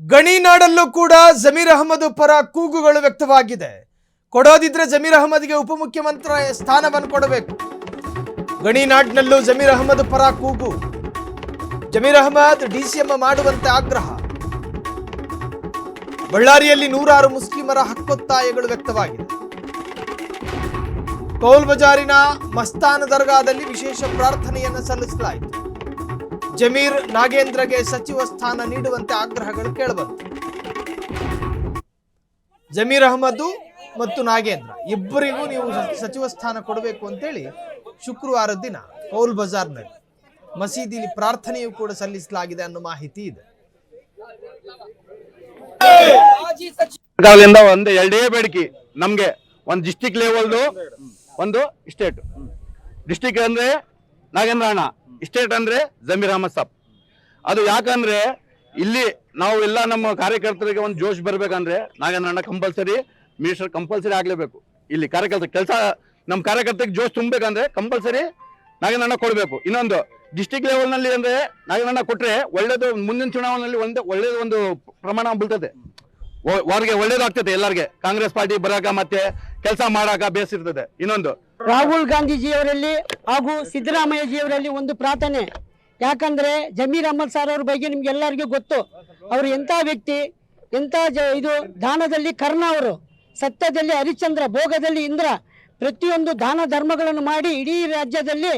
ಗಣಿನಾಡಲ್ಲೂ ಕೂಡ ಜಮೀರ್ ಅಹಮದ್ ಪರ ಕೂಗುಗಳು ವ್ಯಕ್ತವಾಗಿದೆ. ಕೊಡೋದಿದ್ರೆ ಜಮೀರ್ ಅಹಮದ್ಗೆ ಉಪಮುಖ್ಯಮಂತ್ರಿ ಸ್ಥಾನವನ್ನು ಕೊಡಬೇಕು. ಗಣಿನಾಡಿನಲ್ಲೂ ಜಮೀರ್ ಅಹಮದ್ ಪರ ಕೂಗು. ಜಮೀರ್ ಅಹಮದ್ ಡಿಸಿಎಂ ಮಾಡುವಂತೆ ಆಗ್ರಹ. ಬಳ್ಳಾರಿಯಲ್ಲಿ 106 ಮುಸ್ಲಿಮರ ಹಕ್ಕೊತ್ತಾಯಗಳು ವ್ಯಕ್ತವಾಗಿದೆ. ಕೌಲ್ ಬಜಾರಿನ ಮಸ್ತಾನ್ ದರ್ಗಾದಲ್ಲಿ ವಿಶೇಷ ಪ್ರಾರ್ಥನೆಯನ್ನು ಸಲ್ಲಿಸಲಾಯಿತು. ಜಮೀರ್ ನಾಗೇಂದ್ರಗೆ ಸಚಿವ ಸ್ಥಾನ ನೀಡುವಂತೆ ಆಗ್ರಹಗಳು ಕೇಳಿಬಂತು. ಜಮೀರ್ ಅಹಮದ್ ಮತ್ತು ನಾಗೇಂದ್ರ ಇಬ್ಬರಿಗೂ ನೀವು ಸಚಿವ ಸ್ಥಾನ ಕೊಡಬೇಕು ಅಂತೇಳಿ ಶುಕ್ರವಾರ ದಿನ ಕೌಲ್ ಬಜಾರ್ನಲ್ಲಿ ಮಸೀದಿಲಿ ಪ್ರಾರ್ಥನೆಯೂ ಕೂಡ ಸಲ್ಲಿಸಲಾಗಿದೆ ಅನ್ನೋ ಮಾಹಿತಿ ಇದೆ. ಒಂದು ಎರಡೇ ಬೇಡಿಕೆ ನಮ್ಗೆ, ಒಂದು ಡಿಸ್ಟಿಕ್ ಲೆವೆಲ್, ಒಂದು ಸ್ಟೇಟ್. ಡಿಸ್ಟಿಕ್ ಅಂದ್ರೆ ನಾಗೇಂದ್ರ ಅಣ್ಣ, ಸ್ಟೇಟ್ ಅಂದ್ರೆ ಜಮೀರ್ ಅಹಮದ್ ಸಾಬ್. ಅದು ಯಾಕಂದ್ರೆ ಇಲ್ಲಿ ನಾವು ಎಲ್ಲ ನಮ್ಮ ಕಾರ್ಯಕರ್ತರಿಗೆ ಒಂದು ಜೋಶ್ ಬರ್ಬೇಕಂದ್ರೆ ನಾಗೇಂದ್ರ ಅಣ್ಣ ಕಂಪಲ್ಸರಿ ಮಿನಿಸ್ಟರ್ ಕಂಪಲ್ಸರಿ ಆಗ್ಲೇಬೇಕು. ಇಲ್ಲಿ ಕಾರ್ಯಕರ್ತರ ಕೆಲಸ ನಮ್ಮ ಕಾರ್ಯಕರ್ತರಿಗೆ ಜೋಶ್ ತುಂಬಬೇಕಂದ್ರೆ ಕಂಪಲ್ಸರಿ ನಾಗೇಂದ್ರ ಅಣ್ಣ ಕೊಡ್ಬೇಕು. ಇನ್ನೊಂದು ಡಿಸ್ಟಿಕ್ ಲೆವೆಲ್ ನಲ್ಲಿ ಅಂದ್ರೆ ನಾಗೇಂದ್ರ ಅಣ್ಣ ಕೊಟ್ರೆ ಒಳ್ಳೇದು, ಮುಂದಿನ ಚುನಾವಣೆಯಲ್ಲಿ ಒಳ್ಳೇದು ಒಂದು ಪ್ರಮಾಣ ಬೀಳ್ತದೆ, ಅವ್ರಿಗೆ ಒಳ್ಳೇದಾಗ್ತದೆ. ಎಲ್ಲರಿಗೆ ಕಾಂಗ್ರೆಸ್ ಪಾರ್ಟಿ ಬರಾಕ ಮತ್ತೆ ಕೆಲಸ ಮಾಡಾಕ ಬೇಸಿರ್ತದೆ. ಇನ್ನೊಂದು ರಾಹುಲ್ ಗಾಂಧೀಜಿಯವರಲ್ಲಿ ಹಾಗೂ ಸಿದ್ದರಾಮಯ್ಯಜಿಯವರಲ್ಲಿ ಒಂದು ಪ್ರಾರ್ಥನೆ. ಯಾಕಂದ್ರೆ ಜಮೀರ್ ಅಹಮದ್ ಸರ್ ಅವ್ರ ಬಗ್ಗೆ ನಿಮ್ಗೆ ಎಲ್ಲರಿಗೂ ಗೊತ್ತು. ಅವರು ಎಂಥ ವ್ಯಕ್ತಿ, ಎಂಥ ಇದು ದಾನದಲ್ಲಿ ಕರ್ಣ, ಅವರು ಸತ್ಯದಲ್ಲಿ ಹರಿಶ್ಚಂದ್ರ, ಭೋಗದಲ್ಲಿ ಇಂದ್ರ, ಪ್ರತಿಯೊಂದು ದಾನ ಧರ್ಮಗಳನ್ನು ಮಾಡಿ ಇಡೀ ರಾಜ್ಯದಲ್ಲಿ